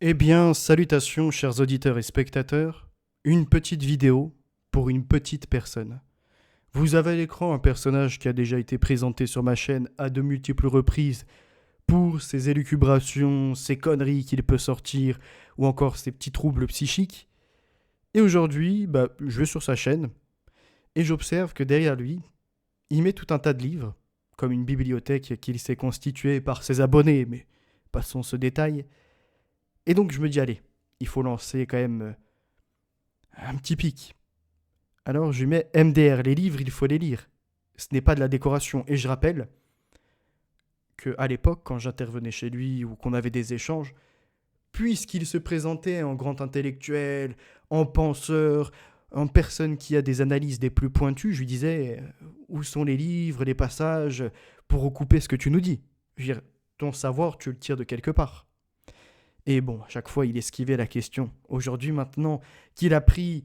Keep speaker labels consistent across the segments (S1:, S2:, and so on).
S1: Eh bien, salutations chers auditeurs et spectateurs. Une petite vidéo pour une petite personne. Vous avez à l'écran un personnage qui a déjà été présenté sur ma chaîne à de multiples reprises pour ses élucubrations, ses conneries qu'il peut sortir ou encore ses petits troubles psychiques. Et aujourd'hui, je vais sur sa chaîne et j'observe que derrière lui, il met tout un tas de livres, comme une bibliothèque qu'il s'est constituée par ses abonnés, mais passons ce détail. Et donc je me dis, allez, il faut lancer quand même un petit pic. Alors je lui mets MDR, les livres, il faut les lire. Ce n'est pas de la décoration. Et je rappelle qu'à l'époque, quand j'intervenais chez lui ou qu'on avait des échanges, puisqu'il se présentait en grand intellectuel, en penseur, en personne qui a des analyses des plus pointues, je lui disais où sont les livres, les passages pour recouper ce que tu nous dis. Je veux dire, ton savoir, tu le tires de quelque part. Et bon, à chaque fois, il esquivait la question. Aujourd'hui, maintenant qu'il a pris,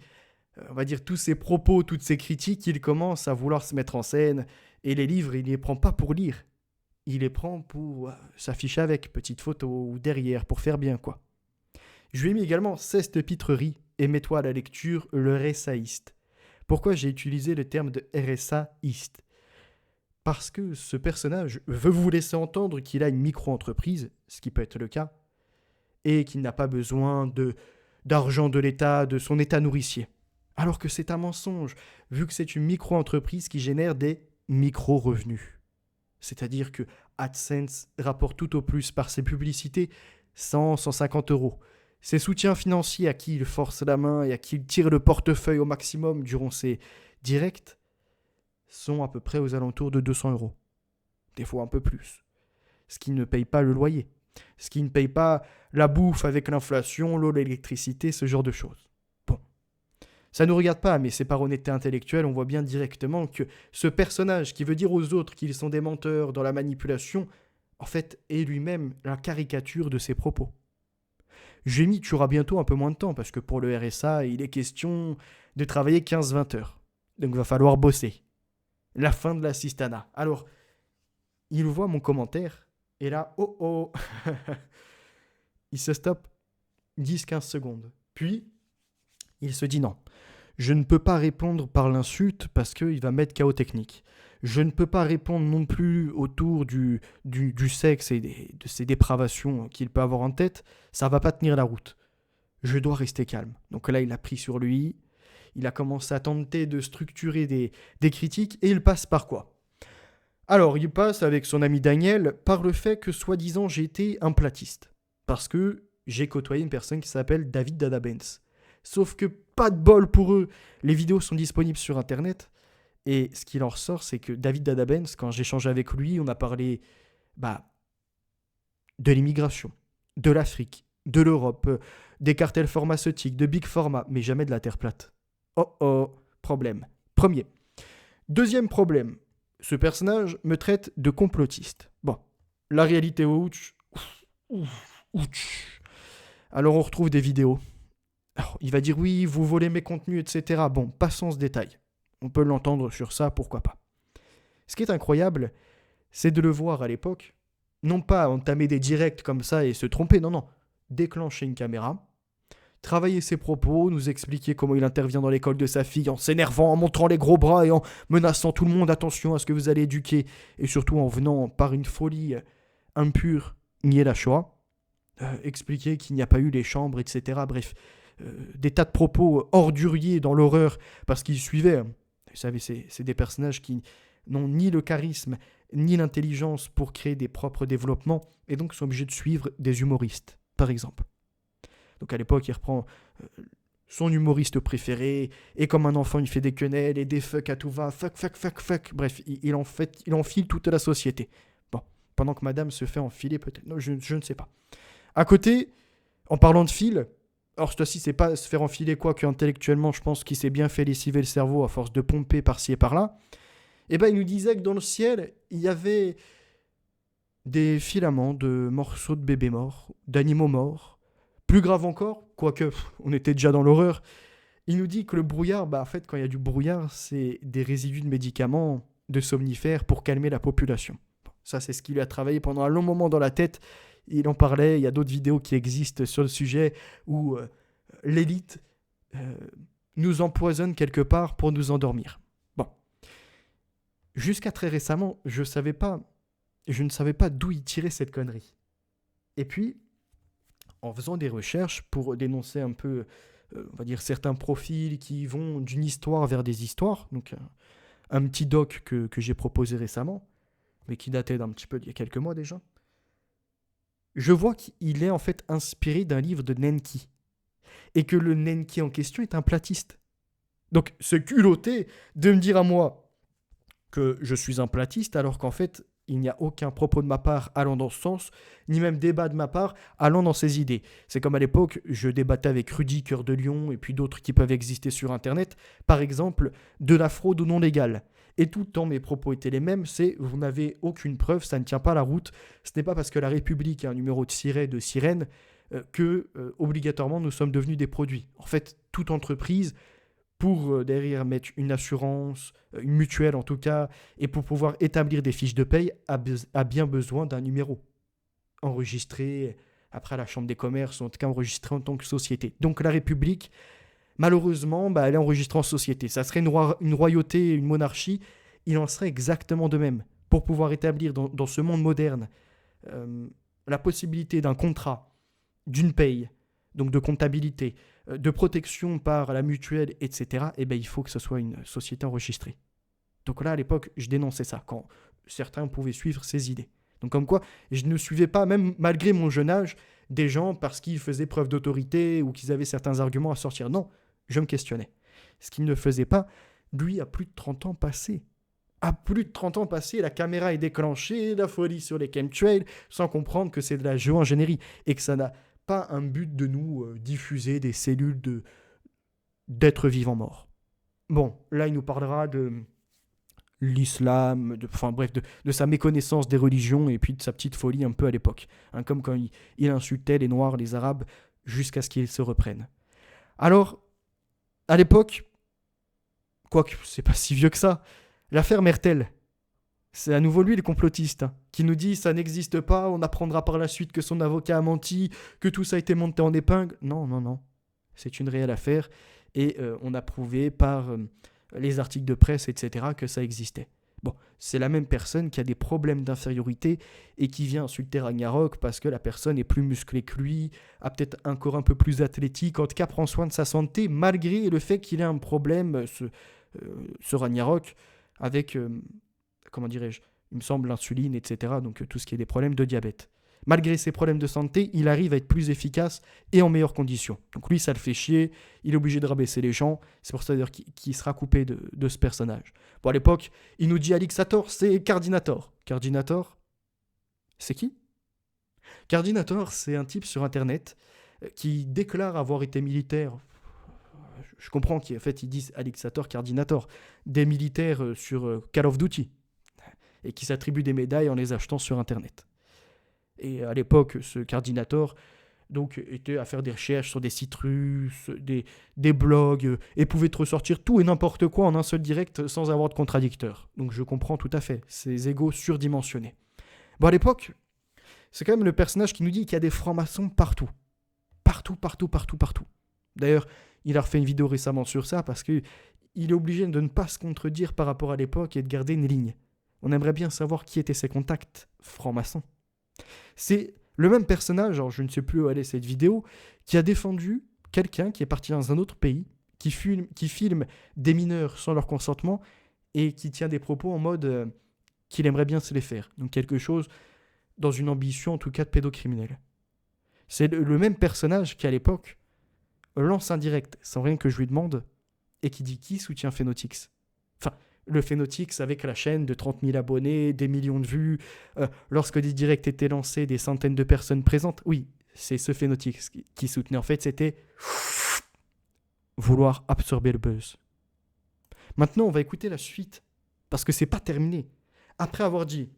S1: on va dire, tous ses propos, toutes ses critiques, il commence à vouloir se mettre en scène. Et les livres, il ne les prend pas pour lire. Il les prend pour s'afficher avec, petite photo ou derrière, pour faire bien, quoi. Je lui ai mis également 16 pitreries et mets-toi à la lecture le RSAiste. Pourquoi j'ai utilisé le terme de RSAiste? Parce que ce personnage veut vous laisser entendre qu'il a une micro-entreprise, ce qui peut être le cas, et qu'il n'a pas besoin d'argent de l'État, de son État nourricier. Alors que c'est un mensonge, vu que c'est une micro-entreprise qui génère des micro-revenus. C'est-à-dire que AdSense rapporte tout au plus par ses publicités 100-150 euros. Ses soutiens financiers à qui il force la main et à qui il tire le portefeuille au maximum durant ses directs sont à peu près aux alentours de 200 euros. Des fois un peu plus. Ce qui ne paye pas le loyer. Ce qui ne paye pas la bouffe avec l'inflation, l'eau, l'électricité, ce genre de choses. Bon. Ça ne nous regarde pas, mais c'est par honnêteté intellectuelle, on voit bien directement que ce personnage qui veut dire aux autres qu'ils sont des menteurs dans la manipulation, en fait, est lui-même la caricature de ses propos. J'ai mis, tu auras bientôt un peu moins de temps, parce que pour le RSA, il est question de travailler 15-20 heures. Donc il va falloir bosser. La fin de l'assistanat. Alors, il voit mon commentaire, et là, oh oh, il se stoppe 10-15 secondes. Puis, il se dit non. Je ne peux pas répondre par l'insulte parce qu'il va mettre chaos technique. Je ne peux pas répondre non plus autour du sexe et de ces dépravations qu'il peut avoir en tête. Ça va pas tenir la route. Je dois rester calme. Donc là, il a pris sur lui. Il a commencé à tenter de structurer des critiques. Et il passe par quoi? Alors, il passe avec son ami Daniel par le fait que, soi-disant, j'ai été un platiste. Parce que j'ai côtoyé une personne qui s'appelle David Dadabens. Sauf que pas de bol pour eux, les vidéos sont disponibles sur Internet. Et ce qu'il en ressort, c'est que David Dadabens, quand j'échangeais avec lui, on a parlé de l'immigration, de l'Afrique, de l'Europe, des cartels pharmaceutiques, de Big Pharma, mais jamais de la Terre plate. Oh oh, problème. Premier. Deuxième problème, ce personnage me traite de complotiste. Bon, la réalité, ouch. Alors on retrouve des vidéos. Alors, il va dire oui, vous volez mes contenus, etc. Bon, passons ce détail. On peut l'entendre sur ça, pourquoi pas. Ce qui est incroyable, c'est de le voir à l'époque, non pas entamer des directs comme ça et se tromper, non, non. Déclencher une caméra, travailler ses propos, nous expliquer comment il intervient dans l'école de sa fille en s'énervant, en montrant les gros bras et en menaçant tout le monde, attention à ce que vous allez éduquer, et surtout en venant par une folie impure nier la Shoah, expliquer qu'il n'y a pas eu les chambres, etc. Bref, des tas de propos orduriers dans l'horreur parce qu'ils suivaient. Vous savez, c'est des personnages qui n'ont ni le charisme ni l'intelligence pour créer des propres développements et donc sont obligés de suivre des humoristes, par exemple. Donc à l'époque, il reprend son humoriste préféré et comme un enfant, il fait des quenelles et des fuck à tout va, fuck. Bref, il enfile toute la société. Bon, pendant que madame se fait enfiler peut-être. Non, je ne sais pas. À côté, en parlant de fil, alors cette fois-ci, c'est pas se faire enfiler quoi qu'intellectuellement, je pense qu'il s'est bien fait lessiver le cerveau à force de pomper par-ci et par-là. Et ben, il nous disait que dans le ciel, il y avait des filaments de morceaux de bébés morts, d'animaux morts. Plus grave encore, quoique on était déjà dans l'horreur, il nous dit que le brouillard, en fait, quand il y a du brouillard, c'est des résidus de médicaments, de somnifères pour calmer la population. Ça, c'est ce qui lui a travaillé pendant un long moment dans la tête il en parlait, il y a d'autres vidéos qui existent sur le sujet où l'élite nous empoisonne quelque part pour nous endormir. Bon, jusqu'à très récemment, je ne savais pas d'où il tirait cette connerie. Et puis, en faisant des recherches pour dénoncer un peu, on va dire, certains profils qui vont d'une histoire vers des histoires, donc un petit doc que j'ai proposé récemment, mais qui datait d'un petit peu d'il y a quelques mois déjà, je vois qu'il est en fait inspiré d'un livre de Nenki, et que le Nenki en question est un platiste. Donc c'est culotté de me dire à moi que je suis un platiste, alors qu'en fait, il n'y a aucun propos de ma part allant dans ce sens, ni même débat de ma part allant dans ces idées. C'est comme à l'époque, je débattais avec Rudy Cœur de Lion et puis d'autres qui peuvent exister sur Internet, par exemple, de la fraude non légale. Et tout le temps, mes propos étaient les mêmes, c'est vous n'avez aucune preuve, ça ne tient pas la route. Ce n'est pas parce que la République a un numéro de sirène que obligatoirement nous sommes devenus des produits. En fait, toute entreprise pour derrière mettre une assurance, une mutuelle en tout cas, et pour pouvoir établir des fiches de paye, a bien besoin d'un numéro enregistré après à la Chambre des commerces, ou en tout cas enregistré en tant que société. Donc la République, malheureusement, elle est enregistrée en société. Ça serait une royauté, une monarchie, il en serait exactement de même. Pour pouvoir établir dans ce monde moderne la possibilité d'un contrat, d'une paye, donc de comptabilité, de protection par la mutuelle, etc., il faut que ce soit une société enregistrée. Donc là, à l'époque, je dénonçais ça, quand certains pouvaient suivre ces idées. Donc comme quoi, je ne suivais pas, même malgré mon jeune âge, des gens parce qu'ils faisaient preuve d'autorité ou qu'ils avaient certains arguments à sortir. Non, je me questionnais. Ce qu'il ne faisait pas, lui, a plus de 30 ans passés. À plus de 30 ans passés, la caméra est déclenchée, la folie sur les chemtrails, sans comprendre que c'est de la géo-ingénierie et que ça n'a pas un but de nous diffuser des cellules d'êtres vivants morts. Bon, là, il nous parlera de l'islam, de sa méconnaissance des religions et puis de sa petite folie un peu à l'époque. Comme quand il insultait les Noirs, les Arabes, jusqu'à ce qu'ils se reprennent. Alors, à l'époque, quoique c'est pas si vieux que ça, l'affaire Mertel, c'est à nouveau lui le complotiste, qui nous dit ça n'existe pas, on apprendra par la suite que son avocat a menti, que tout ça a été monté en épingle. Non. C'est une réelle affaire et on a prouvé par les articles de presse, etc., que ça existait. Bon, c'est la même personne qui a des problèmes d'infériorité et qui vient insulter Ragnarok parce que la personne est plus musclée que lui, a peut-être un corps un peu plus athlétique, en tout cas prend soin de sa santé, malgré le fait qu'il ait un problème, ce Ragnarok, avec... comment dirais-je, il me semble l'insuline, etc., donc tout ce qui est des problèmes de diabète. Malgré ses problèmes de santé, il arrive à être plus efficace et en meilleures conditions. Donc lui, ça le fait chier, il est obligé de rabaisser les gens, c'est pour ça d'ailleurs qu'il sera coupé de ce personnage. Bon, à l'époque, il nous dit Alixator, c'est Cardinator. Cardinator, c'est qui ? Cardinator, c'est un type sur Internet qui déclare avoir été militaire. Je comprends qu'en fait, ils disent Alixator, Cardinator, des militaires sur Call of Duty, et qui s'attribuent des médailles en les achetant sur Internet. Et à l'époque, ce Cardinator donc, était à faire des recherches sur des sites russes, des blogs, et pouvait te ressortir tout et n'importe quoi en un seul direct sans avoir de contradicteur. Donc je comprends tout à fait, ces égos surdimensionnés. Bon, à l'époque, c'est quand même le personnage qui nous dit qu'il y a des francs-maçons partout. Partout. D'ailleurs, il a refait une vidéo récemment sur ça parce qu'il est obligé de ne pas se contredire par rapport à l'époque et de garder une ligne. On aimerait bien savoir qui étaient ses contacts francs-maçons. C'est le même personnage, alors je ne sais plus où aller cette vidéo, qui a défendu quelqu'un qui est parti dans un autre pays, qui filme des mineurs sans leur consentement et qui tient des propos en mode qu'il aimerait bien se les faire. Donc quelque chose dans une ambition en tout cas de pédocriminel. C'est le même personnage qui à l'époque lance un direct sans rien que je lui demande et qui dit qui soutient Phenotix. Enfin, le Phenotix avec la chaîne de 30 000 abonnés, des millions de vues, lorsque des directs étaient lancés, des centaines de personnes présentes. Oui, c'est ce Phenotix qui soutenait. En fait, c'était vouloir absorber le buzz. Maintenant, on va écouter la suite, parce que c'est pas terminé. Après avoir dit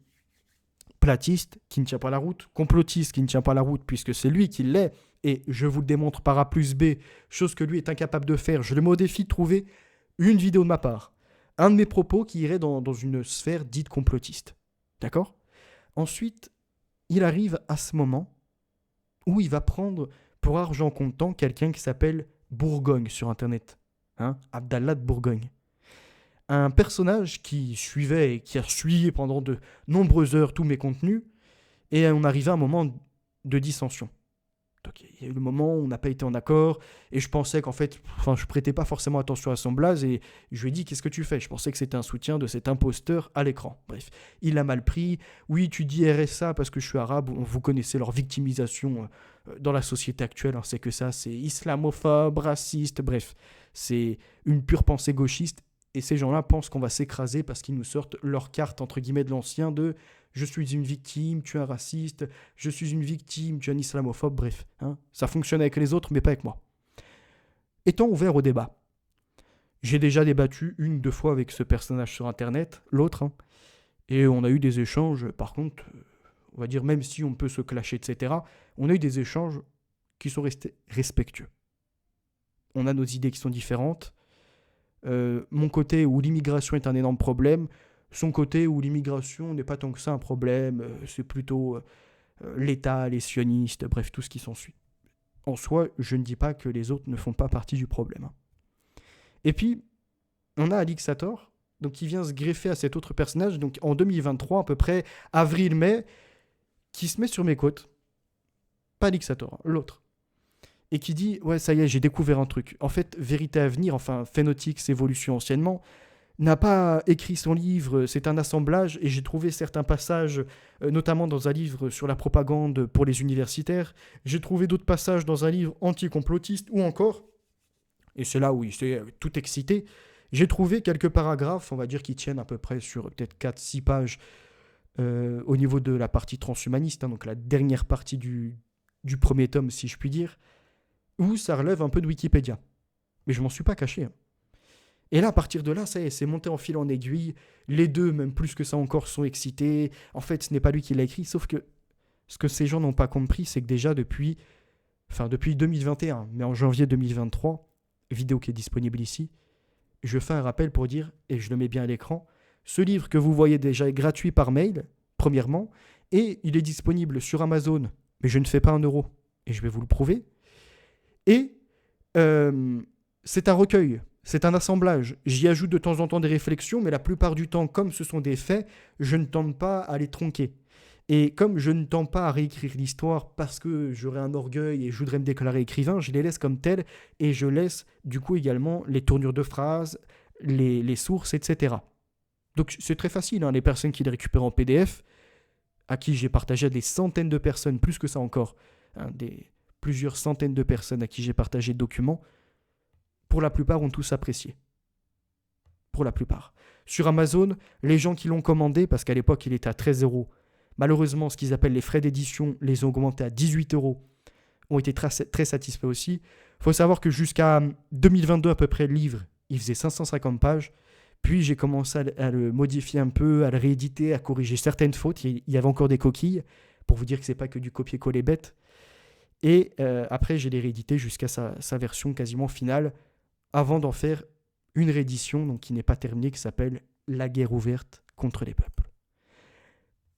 S1: platiste qui ne tient pas la route, complotiste qui ne tient pas la route, puisque c'est lui qui l'est, et je vous le démontre par A plus B, chose que lui est incapable de faire, je le mets au défi de trouver une vidéo de ma part. Un de mes propos qui irait dans une sphère dite complotiste. D'accord ? Ensuite, il arrive à ce moment où il va prendre pour argent comptant quelqu'un qui s'appelle Bourgogne sur Internet. Abdallah de Bourgogne. Un personnage qui suivait et qui a suivi pendant de nombreuses heures tous mes contenus, et on arrivait à un moment de dissension. Donc il y a eu le moment où on n'a pas été en accord, et je pensais qu'en fait, je prêtais pas forcément attention à son blaze, et je lui ai dit, qu'est-ce que tu fais? Je pensais que c'était un soutien de cet imposteur à l'écran. Bref, il a mal pris. Oui, tu dis RSA parce que je suis arabe, vous connaissez leur victimisation dans la société actuelle, c'est que ça, c'est islamophobe, raciste, bref, c'est une pure pensée gauchiste, et ces gens-là pensent qu'on va s'écraser parce qu'ils nous sortent leur carte, entre guillemets, de l'ancien, de je suis une victime, tu es un raciste, je suis une victime, tu es un islamophobe, bref. Ça fonctionne avec les autres, mais pas avec moi. Étant ouvert au débat, j'ai déjà débattu 1-2 fois avec ce personnage sur Internet, l'autre, et on a eu des échanges, par contre, on va dire, même si on peut se clasher, etc., on a eu des échanges qui sont restés respectueux. On a nos idées qui sont différentes. Mon côté où l'immigration est un énorme problème, son côté où l'immigration n'est pas tant que ça un problème, c'est plutôt l'État, les sionistes, bref, tout ce qui s'ensuit. En soi, je ne dis pas que les autres ne font pas partie du problème. Et puis, on a Alixator, donc qui vient se greffer à cet autre personnage, donc en 2023, à peu près avril-mai, qui se met sur mes côtes. Pas Alixator, l'autre. Et qui dit, ouais, ça y est, j'ai découvert un truc. En fait, Vérité à venir, Phénotix, Évolution anciennement, n'a pas écrit son livre, c'est un assemblage, et j'ai trouvé certains passages, notamment dans un livre sur la propagande pour les universitaires, j'ai trouvé d'autres passages dans un livre anti-complotiste, ou encore, et c'est là où il s'est tout excité, j'ai trouvé quelques paragraphes, on va dire, qui tiennent à peu près sur peut-être 4-6 pages, au niveau de la partie transhumaniste, donc la dernière partie du premier tome, si je puis dire, où ça relève un peu de Wikipédia. Mais je m'en suis pas caché. Et là, à partir de là, ça y est, c'est monté en fil en aiguille. Les deux, même plus que ça encore, sont excités. En fait, ce n'est pas lui qui l'a écrit, sauf que ce que ces gens n'ont pas compris, c'est que déjà depuis 2021, mais en janvier 2023, vidéo qui est disponible ici, je fais un rappel pour dire, et je le mets bien à l'écran, ce livre que vous voyez déjà est gratuit par mail, premièrement, et il est disponible sur Amazon, mais je ne fais pas 1 euro, et je vais vous le prouver. Et c'est un recueil. C'est un assemblage. J'y ajoute de temps en temps des réflexions, mais la plupart du temps, comme ce sont des faits, je ne tente pas à les tronquer. Et comme je ne tente pas à réécrire l'histoire parce que j'aurais un orgueil et je voudrais me déclarer écrivain, je les laisse comme telles et je laisse du coup également les tournures de phrases, les sources, etc. Donc c'est très facile, les personnes qui les récupèrent en PDF, à qui j'ai partagé à des centaines de personnes, plus que ça encore, plusieurs centaines de personnes à qui j'ai partagé le document, pour la plupart ont tous apprécié. Pour la plupart. Sur Amazon, les gens qui l'ont commandé, parce qu'à l'époque il était à 13 euros, malheureusement ce qu'ils appellent les frais d'édition les ont augmentés à 18 euros, ont été très, très satisfaits aussi. Il faut savoir que jusqu'à 2022 à peu près, le livre, il faisait 550 pages, puis j'ai commencé à le modifier un peu, à le rééditer, à corriger certaines fautes, il y avait encore des coquilles, pour vous dire que c'est pas que du copier-coller bête. Et après j'ai les réédité jusqu'à sa version quasiment finale, avant d'en faire une réédition donc qui n'est pas terminée, qui s'appelle La guerre ouverte contre les peuples.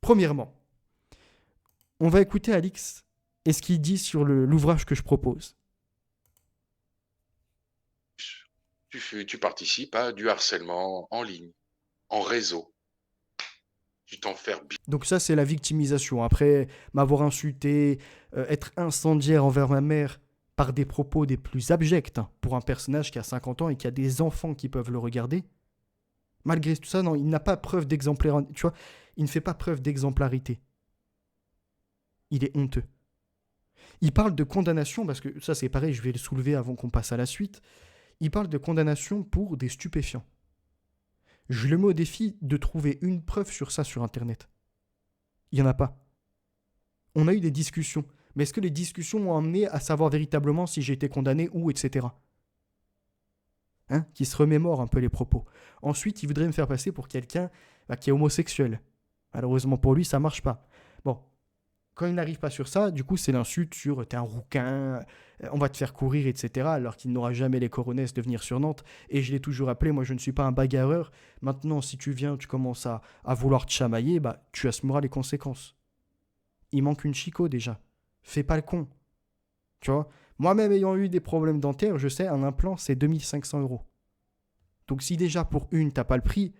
S1: Premièrement, on va écouter Alix et ce qu'il dit sur l'ouvrage que je propose.
S2: Tu participes à du harcèlement en ligne, en réseau. Tu t'enfermes bien.
S1: Donc ça, c'est la victimisation. Après m'avoir insulté, être incendiaire envers ma mère, par des propos des plus abjects pour un personnage qui a 50 ans et qui a des enfants qui peuvent le regarder. Malgré tout ça, non, il n'a pas preuve d'exemplarité. Tu vois, il ne fait pas preuve d'exemplarité. Il est honteux. Il parle de condamnation, parce que ça c'est pareil, je vais le soulever avant qu'on passe à la suite. Il parle de condamnation pour des stupéfiants. Je le mets au défi de trouver une preuve sur ça sur Internet. Il n'y en a pas. On a eu des discussions. Mais est-ce que les discussions m'ont amené à savoir véritablement si j'ai été condamné ou etc. Qui se remémore un peu les propos. Ensuite, il voudrait me faire passer pour quelqu'un qui est homosexuel. Malheureusement pour lui, ça marche pas. Bon, quand il n'arrive pas sur ça, du coup, c'est l'insulte sur t'es un rouquin, on va te faire courir, etc. Alors qu'il n'aura jamais les coronesses de venir sur Nantes. Et je l'ai toujours appelé, moi je ne suis pas un bagarreur. Maintenant, si tu viens, tu commences à vouloir te chamailler, tu assumeras les conséquences. Il manque une chico déjà. Fais pas le con. Tu vois, moi-même ayant eu des problèmes dentaires, je sais, un implant, c'est 2500 euros. Donc si déjà pour une, t'as pas le prix,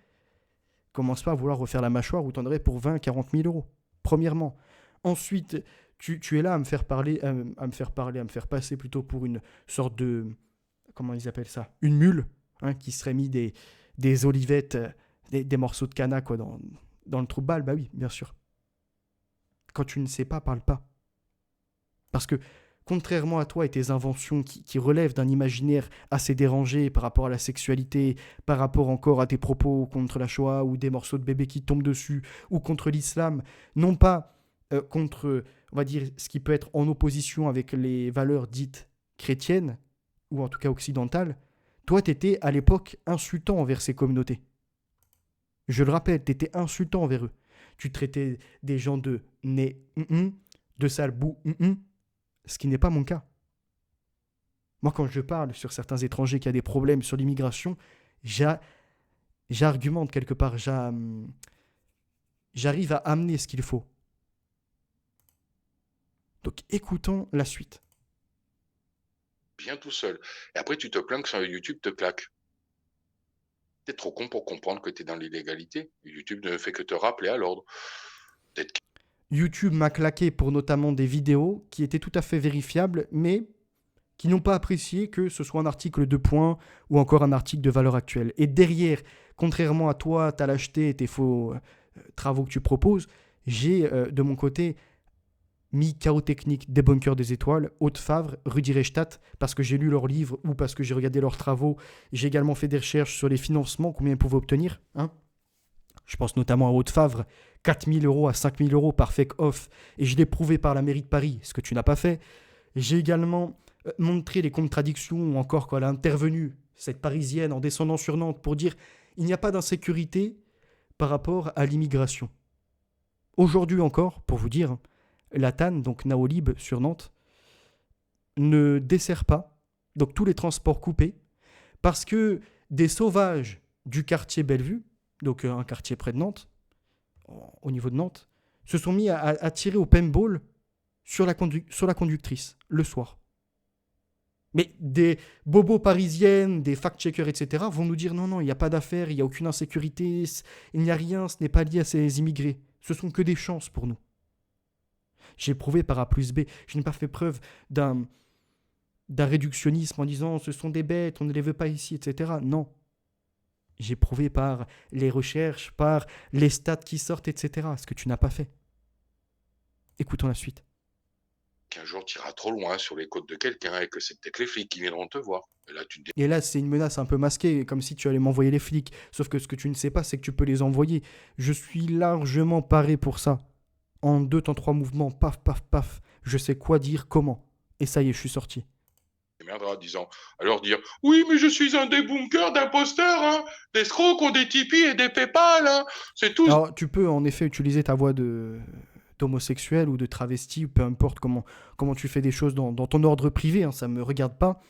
S1: commence pas à vouloir refaire la mâchoire où t'en aurais pour 20, 40 000 euros. Premièrement. Ensuite, tu es là à me faire parler, à me faire passer plutôt pour une sorte de, comment ils appellent ça, une mule, hein, qui serait mis des olivettes, des morceaux de canna quoi, dans le trou de balle. Bah oui, bien sûr. Quand tu ne sais pas, parle pas. Parce que, contrairement à toi et tes inventions qui relèvent d'un imaginaire assez dérangé par rapport à la sexualité, par rapport encore à tes propos contre la Shoah ou des morceaux de bébé qui tombent dessus, ou contre l'islam, non pas contre, on va dire, ce qui peut être en opposition avec les valeurs dites chrétiennes, ou en tout cas occidentales, toi, t'étais à l'époque insultant envers ces communautés. Je le rappelle, t'étais insultant envers eux. Tu traitais des gens de nez, de sale bout, ce qui n'est pas mon cas. Moi, quand je parle sur certains étrangers qui a des problèmes sur l'immigration, j'a- j'argumente quelque part, j'arrive à amener ce qu'il faut. Donc écoutons la suite.
S2: Bien tout seul. Et après, tu te plains que sur YouTube te claque. T'es trop con pour comprendre que t'es dans l'illégalité. YouTube ne fait que te rappeler à l'ordre. Peut-être
S1: YouTube m'a claqué pour notamment des vidéos qui étaient tout à fait vérifiables, mais qui n'ont pas apprécié que ce soit un article de points ou encore un article de valeur actuelle. Et derrière, contrairement à toi, ta lâcheté et tes faux travaux que tu proposes, j'ai de mon côté mis Chaos Technique, Débunker des étoiles, Haute Favre, Rudi Reichstadt, parce que j'ai lu leurs livres ou parce que j'ai regardé leurs travaux. J'ai également fait des recherches sur les financements, combien ils pouvaient obtenir. Hein. Je pense notamment à Haute Favre, 4 000 euros à 5 000 euros par fake off, et je l'ai prouvé par la mairie de Paris, ce que tu n'as pas fait. J'ai également montré les contradictions, ou encore quand elle a intervenu, cette Parisienne, en descendant sur Nantes, pour dire il n'y a pas d'insécurité par rapport à l'immigration. Aujourd'hui encore, pour vous dire, la TAN, donc Naolib sur Nantes, ne dessert pas, donc tous les transports coupés, parce que des sauvages du quartier Bellevue, donc un quartier près de Nantes, au niveau de Nantes, se sont mis à tirer au paintball sur sur la conductrice le soir. Mais des bobos parisiennes, des fact-checkers, etc., vont nous dire non, non, il n'y a pas d'affaire, il n'y a aucune insécurité, il n'y a rien, ce n'est pas lié à ces immigrés. Ce sont que des chances pour nous. J'ai prouvé par A plus B. Je n'ai pas fait preuve d'un réductionnisme en disant ce sont des bêtes, on ne les veut pas ici, etc. Non. J'ai prouvé par les recherches, par les stats qui sortent, etc. Ce que tu n'as pas fait. Écoutons la suite.
S2: qu'un jour tu iras trop loin sur les côtes de quelqu'un et que c'est peut-être les flics qui viendront te voir. Et là, tu te dis,
S1: Et là, c'est une menace un peu masquée, comme si tu allais m'envoyer les flics. Sauf que ce que tu ne sais pas, c'est que tu peux les envoyer. Je suis largement paré pour ça. En deux temps, trois mouvements, paf, paf, paf. Je sais quoi dire, comment. Et ça y est, je suis sorti.
S2: merdera, disant, alors dire, oui, mais je suis un débunkeur d'imposteurs, hein, des scrocs ont des Tipeee et des Paypal, hein, c'est tout.
S1: Alors, tu peux en effet utiliser ta voix d'homosexuel ou de travesti, peu importe comment tu fais des choses dans ton ordre privé, hein, ça ne me regarde pas.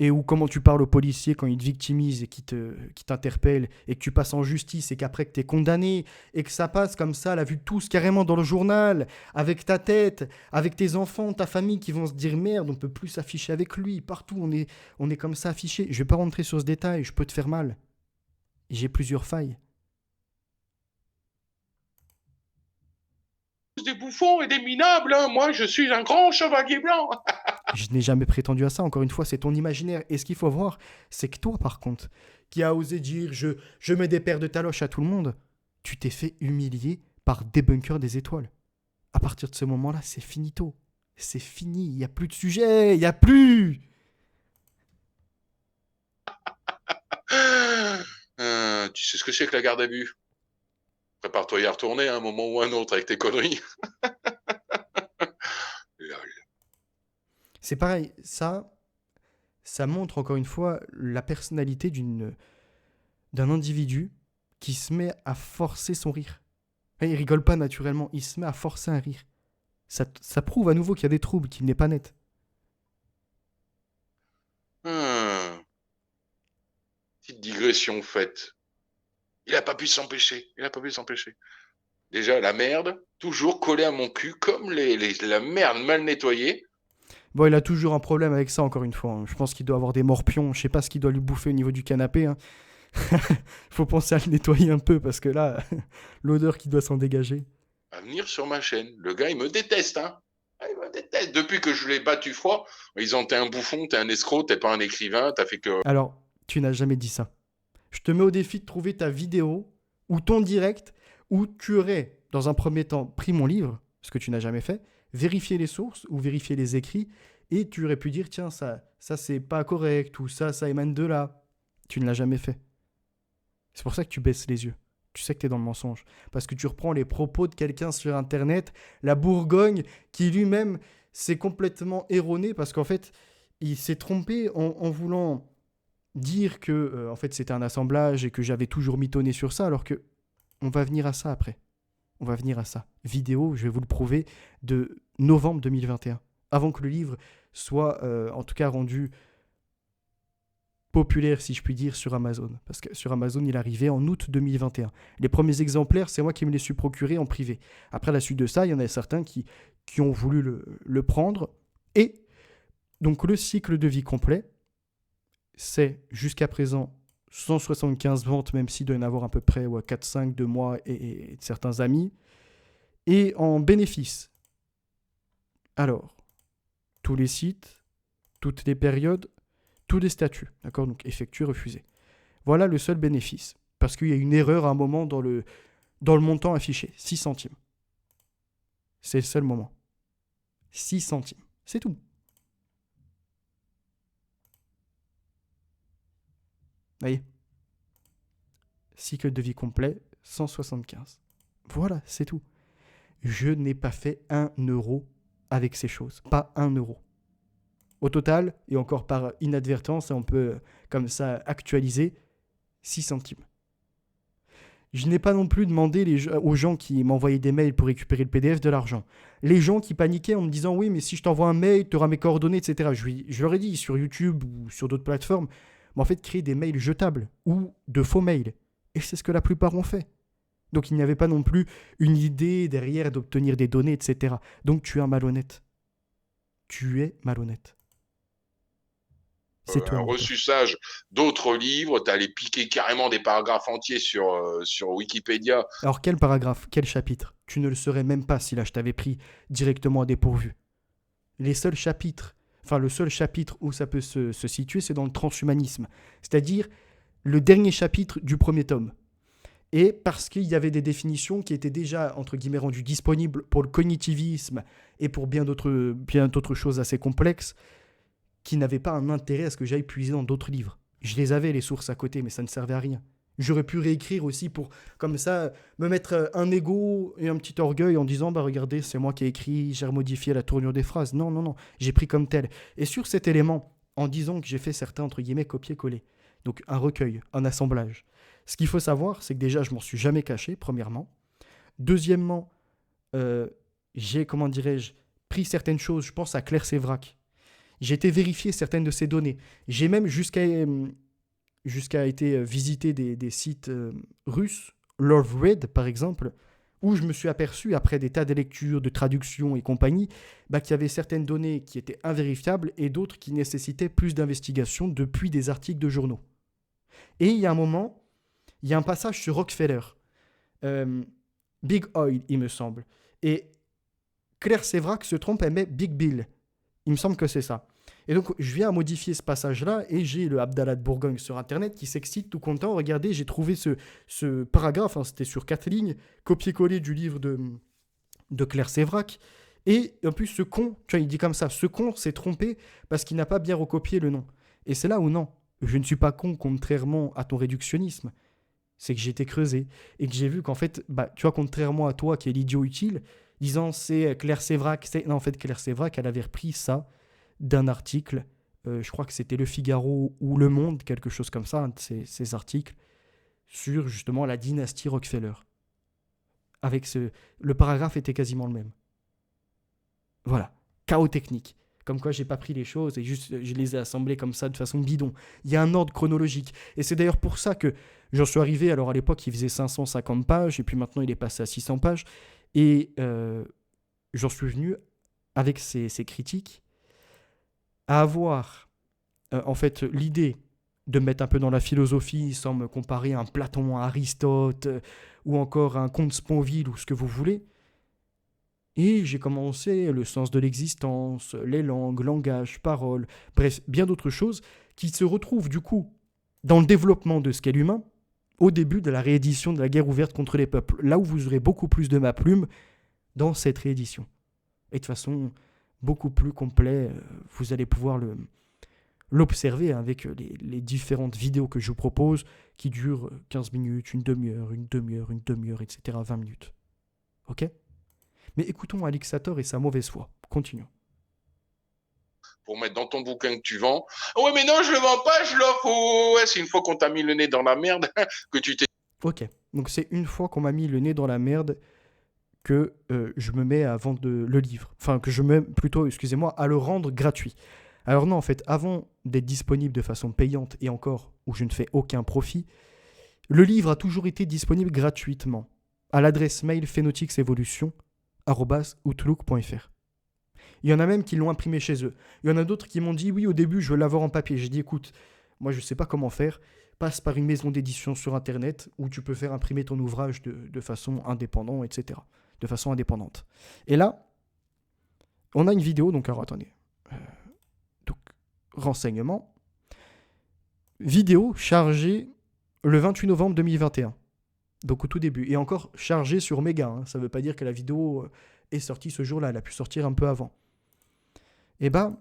S1: Et ou comment tu parles aux policiers quand ils te victimisent et qui t'interpellent et que tu passes en justice et qu'après que tu es condamné et que ça passe comme ça, à la vue de tous, carrément dans le journal, avec ta tête, avec tes enfants, ta famille qui vont se dire merde, on peut plus s'afficher avec lui, partout on est comme ça affiché. Je vais pas rentrer sur ce détail, je peux te faire mal. J'ai plusieurs failles.
S2: Des bouffons et des minables, hein, moi je suis un grand chevalier blanc.
S1: Je n'ai jamais prétendu à ça, encore une fois, c'est ton imaginaire. Et ce qu'il faut voir, c'est que toi, par contre, qui a osé dire je mets des paires de taloches à tout le monde, tu t'es fait humilier par Débunker des étoiles. À partir de ce moment-là, c'est finito. C'est fini, il n'y a plus de sujet, il n'y a plus.
S2: Tu sais ce que c'est que la garde à vue? Prépare-toi à y retourner à un moment ou un autre avec tes conneries. Lol.
S1: C'est pareil, ça montre encore une fois la personnalité d'un individu qui se met à forcer son rire. Et il rigole pas naturellement, il se met à forcer un rire. Ça prouve à nouveau qu'il y a des troubles, qu'il n'est pas net.
S2: Hum, Petite digression faite. Il a pas pu s'empêcher. Il a pas pu s'empêcher. Déjà, la merde, toujours collée à mon cul, comme la merde mal nettoyée.
S1: Bon, il a toujours un problème avec ça, encore une fois, hein. Je pense qu'il doit avoir des morpions. Je sais pas ce qu'il doit lui bouffer au niveau du canapé, hein. Faut penser à le nettoyer un peu parce que là, l'odeur qui doit s'en dégager.
S2: À venir sur ma chaîne. Le gars, il me déteste, hein. Ah, il me déteste. Depuis que je l'ai battu froid, ils ont t'es un bouffon, t'es un escroc, t'es pas un écrivain, t'as fait que.
S1: Alors, tu n'as jamais dit ça. Je te mets au défi de trouver ta vidéo ou ton direct où tu aurais, dans un premier temps, pris mon livre, ce que tu n'as jamais fait, vérifié les sources ou vérifié les écrits, et tu aurais pu dire, tiens, ça c'est pas correct, ou ça émane de là. Tu ne l'as jamais fait. C'est pour ça que tu baisses les yeux. Tu sais que tu es dans le mensonge. Parce que tu reprends les propos de quelqu'un sur Internet, la Bourgogne, qui lui-même s'est complètement erroné, parce qu'en fait, il s'est trompé en voulant dire que en fait c'était un assemblage et que j'avais toujours mitonné sur ça, alors que on va venir à ça après. On va venir à ça. Vidéo, je vais vous le prouver, de novembre 2021, avant que le livre soit en tout cas rendu populaire, si je puis dire, sur Amazon. Parce que sur Amazon, il arrivait en août 2021. Les premiers exemplaires, c'est moi qui me les suis procurés en privé. Après, à la suite de ça, il y en a certains qui ont voulu le prendre. Et donc, le cycle de vie complet, c'est jusqu'à présent 175 ventes, même s'il doit y en avoir à peu près 4-5 de moi et de certains amis. Et en bénéfice, alors, tous les sites, toutes les périodes, tous les statuts, d'accord? Donc effectué, refusé. Voilà le seul bénéfice. Parce qu'il y a une erreur à un moment dans le montant affiché. 6 centimes. C'est le seul moment. 6 centimes. C'est tout. Vous voyez? Cycle de vie complet, 175. Voilà, c'est tout. Je n'ai pas fait 1 € avec ces choses. Pas 1 €. Au total, et encore par inadvertance, on peut comme ça actualiser, 6 centimes. Je n'ai pas non plus demandé aux gens qui m'envoyaient des mails pour récupérer le PDF de l'argent. Les gens qui paniquaient en me disant oui, mais si je t'envoie un mail, tu auras mes coordonnées, etc. Je leur ai dit sur YouTube ou sur d'autres plateformes, mais en fait, créer des mails jetables ou de faux mails. Et c'est ce que la plupart ont fait. Donc il n'y avait pas non plus une idée derrière d'obtenir des données, etc. Donc tu es un malhonnête. Tu es malhonnête. C'est tout,
S2: Un
S1: Nico.
S2: ressuçage d'autres livres, tu allais piquer carrément des paragraphes entiers sur Wikipédia.
S1: Alors quel paragraphe, quel chapitre? Tu ne le saurais même pas si là je t'avais pris directement à dépourvu. Les seuls chapitres, enfin le seul chapitre où ça peut se situer, c'est dans le transhumanisme. C'est-à-dire le dernier chapitre du premier tome. Et parce qu'il y avait des définitions qui étaient déjà, entre guillemets, rendues disponibles pour le cognitivisme et pour bien d'autres choses assez complexes, qui n'avaient pas un intérêt à ce que j'aille puiser dans d'autres livres. Je les avais, les sources à côté, mais ça ne servait à rien. J'aurais pu réécrire aussi pour, comme ça, me mettre un ego et un petit orgueil en disant, bah regardez, c'est moi qui ai écrit, j'ai remodifié la tournure des phrases. Non, non, non, j'ai pris comme tel. Et sur cet élément, en disant que j'ai fait certains, entre guillemets, copier-coller. Donc un recueil, un assemblage. Ce qu'il faut savoir, c'est que déjà, je m'en suis jamais caché, premièrement. Deuxièmement, j'ai, comment dirais-je, pris certaines choses, je pense à Claire Sévrac. J'ai été vérifier certaines de ces données. J'ai même jusqu'à été visiter des sites russes, Love Read par exemple, où je me suis aperçu, après des tas de lectures, de traductions et compagnie, bah, qu'il y avait certaines données qui étaient invérifiables et d'autres qui nécessitaient plus d'investigation depuis des articles de journaux. Et il y a un moment, il y a un passage sur Rockefeller, Big Oil, il me semble. Et Claire Sévrac se trompe, elle met Big Bill. Il me semble que c'est ça. Et donc, je viens à modifier ce passage-là et j'ai le Abdallah de Bourgogne sur Internet qui s'excite tout content. Regardez, j'ai trouvé ce paragraphe, hein, c'était sur 4 lignes, copier-coller du livre de Claire Sévrac. Et en plus, ce con, tu vois, il dit comme ça, ce con s'est trompé parce qu'il n'a pas bien recopié le nom. Et c'est là où non, je ne suis pas con, contrairement à ton réductionnisme. C'est que j'ai été creusé et que j'ai vu qu'en fait, bah, tu vois, contrairement à toi qui est l'idiot utile, disant c'est Claire Sévrac, non, en fait, Claire Sévrac, elle avait repris ça d'un article, je crois que c'était Le Figaro ou Le Monde, quelque chose comme ça, un de ces articles, sur justement la dynastie Rockefeller. Le paragraphe était quasiment le même. Voilà, chaos technique. Comme quoi, j'ai pas pris les choses et juste je les ai assemblées comme ça de façon bidon. Il y a un ordre chronologique. Et c'est d'ailleurs pour ça que j'en suis arrivé. Alors à l'époque, il faisait 550 pages et puis maintenant, il est passé à 600 pages. Et j'en suis venu, avec ces critiques, à avoir en fait l'idée de me mettre un peu dans la philosophie sans me comparer à un Platon, à Aristote ou encore à un Comte Sponville ou ce que vous voulez. Et j'ai commencé le sens de l'existence, les langues, langage, paroles, bref, bien d'autres choses qui se retrouvent du coup dans le développement de ce qu'est l'humain au début de la réédition de la guerre ouverte contre les peuples. Là où vous aurez beaucoup plus de ma plume dans cette réédition. Et de façon beaucoup plus complète, vous allez pouvoir l'observer avec les différentes vidéos que je vous propose qui durent 15 minutes, une demi-heure, etc., 20 minutes. Ok ? Mais écoutons Alixator et sa mauvaise foi. Continuons.
S2: Pour mettre dans ton bouquin que tu vends. Ouais, mais non, je le vends pas, je l'offre. Oh, ouais, c'est une fois qu'on t'a mis le nez dans la merde que tu t'es.
S1: Ok, donc c'est une fois qu'on m'a mis le nez dans la merde que je me mets à vendre le livre. Enfin, que je me mets plutôt, excusez-moi, à le rendre gratuit. Alors non, en fait, avant d'être disponible de façon payante et encore où je ne fais aucun profit, le livre a toujours été disponible gratuitement à l'adresse mail phénotyxevolution@outlook.fr. Il y en a même qui l'ont imprimé chez eux. Il y en a d'autres qui m'ont dit oui, au début, je veux l'avoir en papier. J'ai dit écoute, moi je ne sais pas comment faire. Passe par une maison d'édition sur Internet où tu peux faire imprimer ton ouvrage de façon indépendante, etc. De façon indépendante. Et là, on a une vidéo, donc alors attendez. Donc, renseignement. Vidéo chargée le 28 novembre 2021. Donc au tout début. Et encore chargée sur Mega. Hein. Ça ne veut pas dire que la vidéo est sortie ce jour-là. Elle a pu sortir un peu avant. Et ben,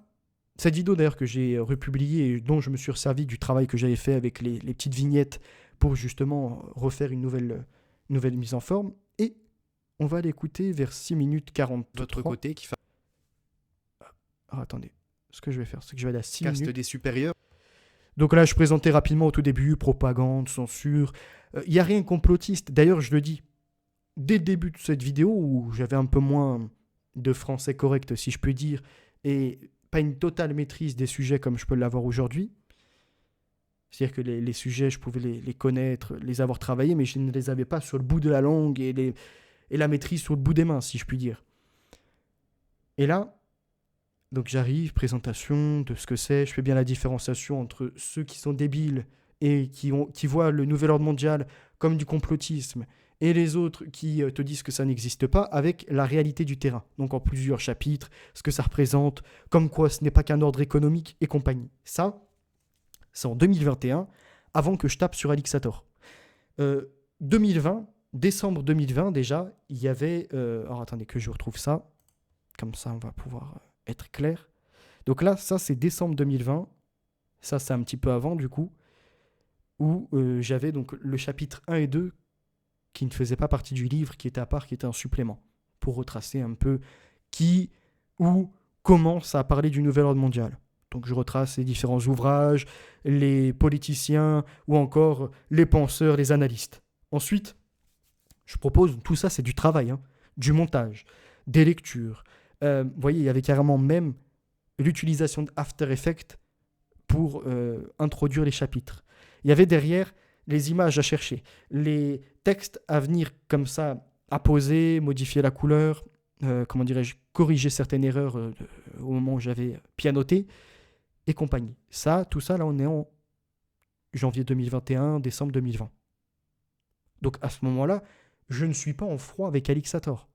S1: cette vidéo d'ailleurs que j'ai republiée et dont je me suis servi du travail que j'avais fait avec les petites vignettes pour justement refaire une nouvelle mise en forme. Et on va l'écouter vers 6 minutes 40.
S3: Votre côté qui fait
S1: Alors attendez, ce que je vais faire, c'est que je vais aller à 6
S3: caste
S1: minutes.
S3: des supérieurs.
S1: Donc là, je présentais rapidement au tout début, propagande, censure. Il n'y a rien de complotiste. D'ailleurs, je le dis, dès le début de cette vidéo, où j'avais un peu moins de français correct, si je puis dire, et pas une totale maîtrise des sujets comme je peux l'avoir aujourd'hui. C'est-à-dire que les sujets, je pouvais les connaître, les avoir travaillés, mais je ne les avais pas sur le bout de la langue et la maîtrise sur le bout des mains, si je puis dire. Et là, donc j'arrive, présentation de ce que c'est, je fais bien la différenciation entre ceux qui sont débiles et qui voient le nouvel ordre mondial comme du complotisme, et les autres qui te disent que ça n'existe pas, avec la réalité du terrain. Donc en plusieurs chapitres, ce que ça représente, comme quoi ce n'est pas qu'un ordre économique et compagnie. Ça, c'est en 2021, avant que je tape sur Alixator. 2020, décembre 2020 déjà, il y avait... alors attendez que je retrouve ça, comme ça on va pouvoir être clair. Donc là, ça c'est décembre 2020, ça c'est un petit peu avant du coup, où j'avais donc le chapitre 1 et 2 qui ne faisait pas partie du livre, qui était à part, qui était un supplément, pour retracer un peu qui, où, comment ça a parlé du nouvel ordre mondial. Donc je retrace les différents ouvrages, les politiciens, ou encore les penseurs, les analystes. Ensuite, je propose, tout ça c'est du travail, hein, du montage, des lectures. Vous voyez, il y avait carrément même l'utilisation d'After Effects pour introduire les chapitres. Il y avait derrière les images à chercher, les textes à venir comme ça, à poser, modifier la couleur, comment dirais-je, corriger certaines erreurs au moment où j'avais pianoté et compagnie. Ça, tout ça, là, on est en janvier 2021, décembre 2020. Donc à ce moment-là, je ne suis pas en froid avec Alixator.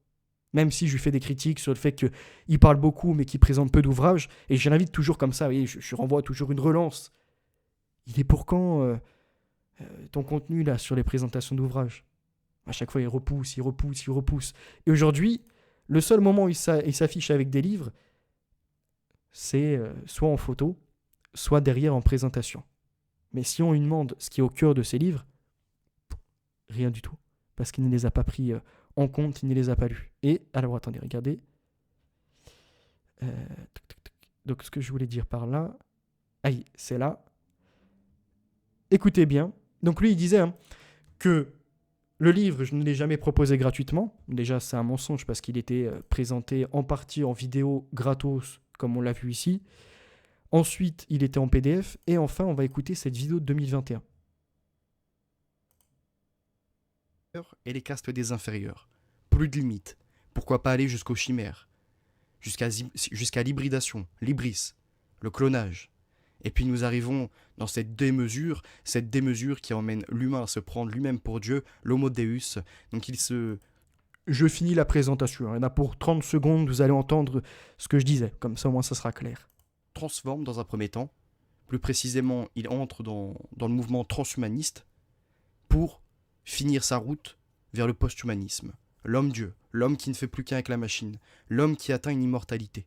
S1: Même si je lui fais des critiques sur le fait qu'il parle beaucoup mais qu'il présente peu d'ouvrages, et je l'invite toujours comme ça, et je renvoie toujours une relance. Il est pour quand ton contenu là sur les présentations d'ouvrages? À chaque fois, il repousse. Et aujourd'hui, le seul moment où il s'affiche avec des livres, c'est soit en photo, soit derrière en présentation. Mais si on lui demande ce qui est au cœur de ces livres, rien du tout. Parce qu'il ne les a pas pris en compte, il ne les a pas lus. Et, alors attendez, regardez. Donc ce que je voulais dire par là, aïe, c'est là. Écoutez bien. Donc lui, il disait que le livre, je ne l'ai jamais proposé gratuitement. Déjà, c'est un mensonge parce qu'il était présenté en partie en vidéo gratos comme on l'a vu ici. Ensuite, il était en PDF. Et enfin, on va écouter cette vidéo de 2021. Et les castes des inférieurs. Plus de limites. Pourquoi pas aller jusqu'aux chimères, jusqu'à l'hybridation, l'hybris, le clonage. Et puis nous arrivons dans cette démesure qui emmène l'humain à se prendre lui-même pour Dieu, l'homo deus. Donc Je finis la présentation. Il y en a pour 30 secondes, vous allez entendre ce que je disais. Comme ça, au moins, ça sera clair. Transforme dans un premier temps. Plus précisément, il entre dans le mouvement transhumaniste pour finir sa route vers le post-humanisme. L'homme-dieu, l'homme qui ne fait plus qu'un avec la machine, l'homme qui atteint une immortalité.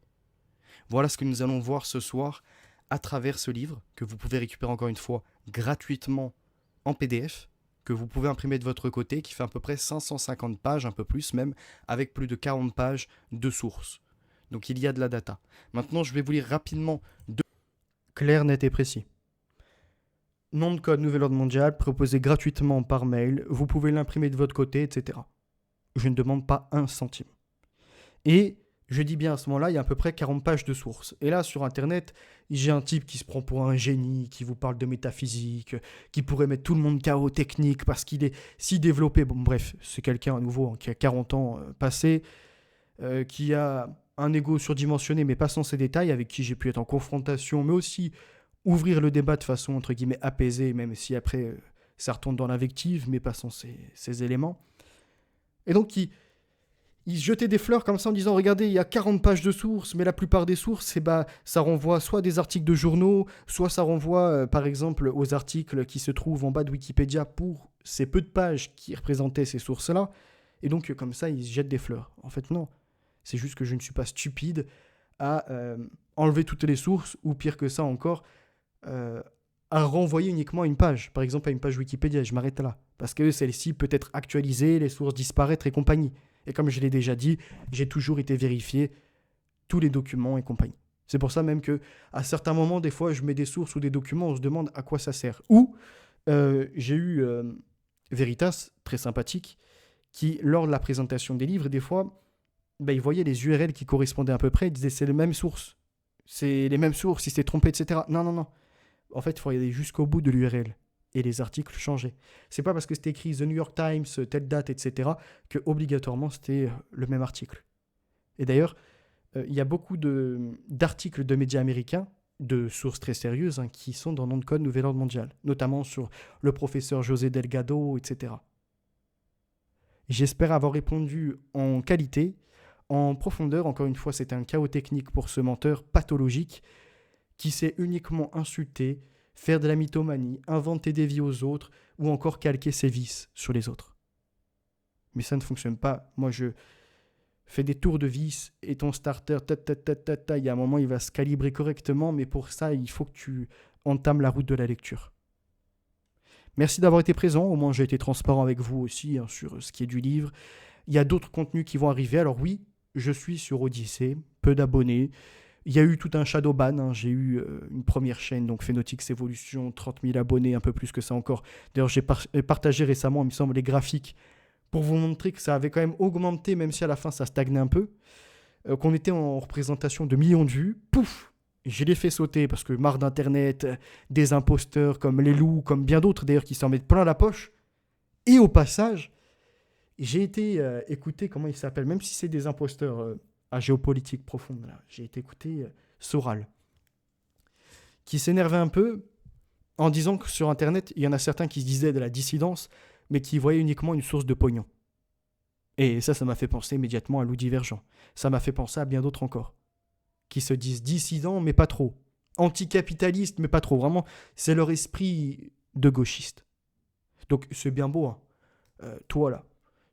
S1: Voilà ce que nous allons voir ce soir à travers ce livre, que vous pouvez récupérer encore une fois gratuitement en PDF, que vous pouvez imprimer de votre côté, qui fait à peu près 550 pages, un peu plus même, avec plus de 40 pages de sources. Donc il y a de la data. Maintenant, je vais vous lire rapidement deux. Clair, net et précis. Nom de code Nouvel Ordre Mondial, proposé gratuitement par mail, vous pouvez l'imprimer de votre côté, etc. Je ne demande pas un centime. Et je dis bien à ce moment-là, il y a à peu près 40 pages de sources. Et là, sur Internet, j'ai un type qui se prend pour un génie, qui vous parle de métaphysique, qui pourrait mettre tout le monde KO technique parce qu'il est si développé. Bon, bref, c'est quelqu'un à nouveau qui a 40 ans passé, qui a un ego surdimensionné, mais pas sans ses détails, avec qui j'ai pu être en confrontation, mais aussi ouvrir le débat de façon, entre guillemets, apaisée, même si après, ça retombe dans l'invective, mais pas sans ces éléments. Et donc, il jetait des fleurs comme ça en disant « Regardez, il y a 40 pages de sources, mais la plupart des sources, ça renvoie soit à des articles de journaux, soit ça renvoie, par exemple, aux articles qui se trouvent en bas de Wikipédia pour ces peu de pages qui représentaient ces sources-là. Et donc, comme ça, ils se jettent des fleurs. En fait, non. C'est juste que je ne suis pas stupide à enlever toutes les sources, ou pire que ça encore, à renvoyer uniquement une page. Par exemple, à une page Wikipédia, je m'arrête là. Parce que celle-ci peut être actualisée, les sources disparaître et compagnie. Et comme je l'ai déjà dit, j'ai toujours été vérifier tous les documents et compagnie. C'est pour ça même que à certains moments, des fois, je mets des sources ou des documents, on se demande à quoi ça sert. Ou j'ai eu Veritas, très sympathique, qui, lors de la présentation des livres, des fois, il voyait les URL qui correspondaient à peu près, il disait c'est les mêmes sources. C'est les mêmes sources, il s'est trompé, etc. Non. En fait, il faut aller jusqu'au bout de l'URL. Et les articles changeaient. C'est pas parce que c'était écrit The New York Times, telle date, etc., que obligatoirement c'était le même article. Et d'ailleurs, il y a beaucoup d'articles de médias américains, de sources très sérieuses, qui sont dans le nom de code Nouvel Ordre Mondial, notamment sur le professeur José Delgado, etc. J'espère avoir répondu en qualité, en profondeur. Encore une fois, c'était un chaos technique pour ce menteur pathologique qui sait uniquement insulter, faire de la mythomanie, inventer des vies aux autres ou encore calquer ses vices sur les autres. Mais ça ne fonctionne pas. Moi, je fais des tours de vis et ton starter, il y a un moment, il va se calibrer correctement, mais pour ça, il faut que tu entames la route de la lecture. Merci d'avoir été présent. Au moins, j'ai été transparent avec vous aussi sur ce qui est du livre. Il y a d'autres contenus qui vont arriver. Alors oui, je suis sur Odyssée, peu d'abonnés. Il y a eu tout un shadow ban, j'ai eu une première chaîne, donc Phenotix Evolution, 30 000 abonnés, un peu plus que ça encore. D'ailleurs, j'ai partagé récemment, il me semble, les graphiques pour vous montrer que ça avait quand même augmenté, même si à la fin ça stagnait un peu. Qu'on était en représentation de millions de vues, pouf, je l'ai fait sauter parce que marre d'Internet, des imposteurs comme les loups, comme bien d'autres d'ailleurs qui s'en mettent plein la poche. Et au passage, j'ai été écouter, comment il s'appelle, même si c'est des imposteurs... à géopolitique profonde, là. J'ai été écouter Soral, qui s'énervait un peu en disant que sur Internet, il y en a certains qui se disaient de la dissidence, mais qui voyaient uniquement une source de pognon. Et ça m'a fait penser immédiatement à Loup Divergent. Ça m'a fait penser à bien d'autres encore, qui se disent dissidents, mais pas trop. Anticapitalistes, mais pas trop. Vraiment, c'est leur esprit de gauchiste. Donc, c'est bien beau, toi, là.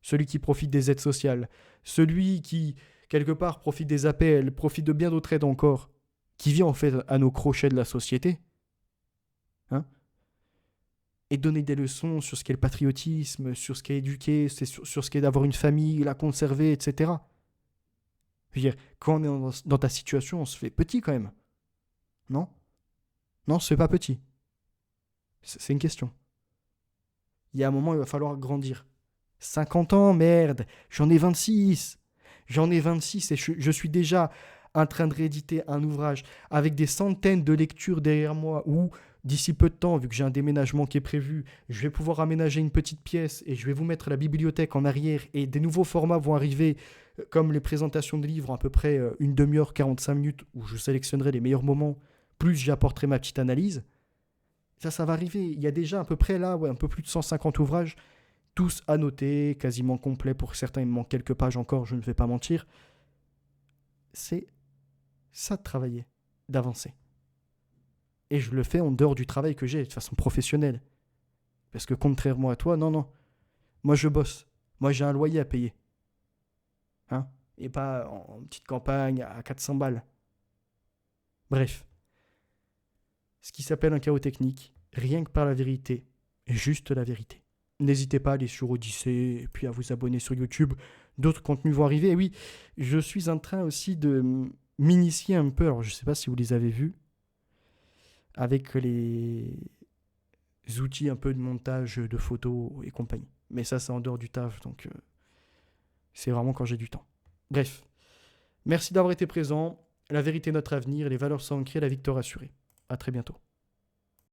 S1: Celui qui profite des aides sociales. Celui qui... quelque part, profite des APL, profite de bien d'autres aides encore, qui vient en fait à nos crochets de la société, et donner des leçons sur ce qu'est le patriotisme, sur ce qu'est éduquer, sur ce qu'est d'avoir une famille, la conserver, etc. Je veux dire, quand on est dans ta situation, on se fait petit quand même. Non, on se fait pas petit. C'est une question. Il y a un moment, il va falloir grandir. 50 ans, merde, j'en ai 26. J'en ai 26 et je suis déjà en train de rééditer un ouvrage avec des centaines de lectures derrière moi où, d'ici peu de temps, vu que j'ai un déménagement qui est prévu, je vais pouvoir aménager une petite pièce et je vais vous mettre la bibliothèque en arrière et des nouveaux formats vont arriver, comme les présentations de livres, à peu près une demi-heure, 45 minutes, où je sélectionnerai les meilleurs moments, plus j'y apporterai ma petite analyse. Ça va arriver. Il y a déjà à peu près là, un peu plus de 150 ouvrages, tous annotés, quasiment complets. Pour certains, il me manque quelques pages encore, je ne vais pas mentir. C'est ça de travailler, d'avancer. Et je le fais en dehors du travail que j'ai, de façon professionnelle. Parce que contrairement à toi, non. Moi, je bosse. Moi, j'ai un loyer à payer. Hein ? Et pas en petite campagne à 400 balles. Bref. Ce qui s'appelle un chaos technique, rien que par la vérité, et juste la vérité. N'hésitez pas à aller sur Odyssée et puis à vous abonner sur YouTube. D'autres contenus vont arriver. Et oui, je suis en train aussi de m'initier un peu, alors je ne sais pas si vous les avez vus, avec les outils un peu de montage de photos et compagnie. Mais ça, c'est en dehors du taf, donc c'est vraiment quand j'ai du temps. Bref, merci d'avoir été présent. La vérité est notre avenir, les valeurs sont ancrées, la victoire assurée. À très bientôt.